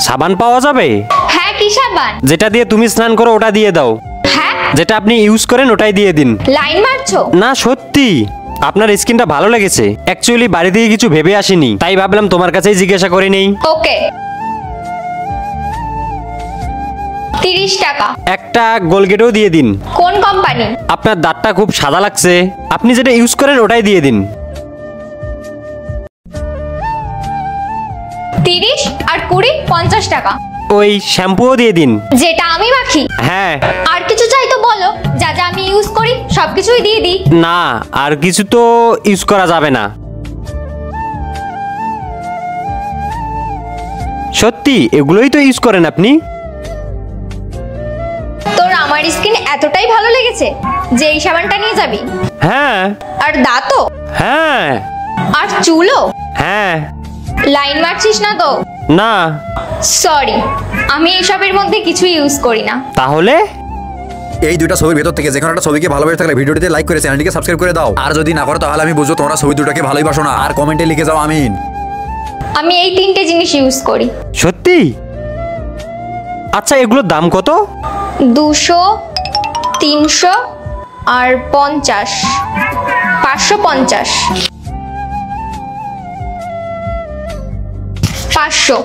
সাবান পাওয়া যাবে? হ্যাঁ, কি সাবান? যেটা দিয়ে তুমি স্নান করো ওটা দিয়ে দাও। হ্যাঁ, যেটা আপনি ইউজ করেন ওটাই দিয়ে দিন। লাইন মারছো? না সত্যি, আপনার স্কিনটা ভালো লেগেছে। অ্যাকচুয়ালি বাড়ি থেকে কিছু ভেবে আসিনি, তাই ভাবলাম তোমার কাছেই জিজ্ঞাসা করে নেই। ওকে, 30 টাকা। একটা গোলগেটও দিয়ে দিন। কোন কোম্পানি? আপনার দাঁতটা খুব সাদা লাগছে, আপনি যেটা ইউজ করেন ওটাই দিয়ে দিন। 30 আর 20, 50 টাকা। ওই শ্যাম্পুও দিয়ে দিন। যেটা আমি মাখি? হ্যাঁ। আর কিছু চাই তো বলো, যা যা আমি ইউজ করি সবকিছুই দিয়ে দিই। না, আর কিছু তো ইউজ করা যাবে না। সত্যি এগুলোই তো ইউজ করেন আপনি? তোর আমার স্কিন এতটাই ভালো লেগেছে যে এই সাবানটা নিয়ে যাবি? হ্যাঁ। আর দাঁতও? হ্যাঁ। আর চুলও? হ্যাঁ। লাইন মারছিস না তো? না। সরি, আমি এসবের মধ্যে কিছু ইউজ করি না। তাহলে এই দুইটা ছবির ভেতর থেকে যে কোনো একটা ছবিকে ভালোবেসে থাকলে ভিডিওটিতে লাইক করে চ্যানেলটিকে সাবস্ক্রাইব করে দাও। আর যদি না করো তাহলে আমি বুঝবো তোমরা ছবি দুটাকে ভালোবাসো না। আর কমেন্টে লিখে যাও আমিন। আমি এই 3টে জিনিস ইউজ করি। সত্যি? আচ্ছা, এগুলোর দাম কত? 200, 300 আর 50, 550, 500।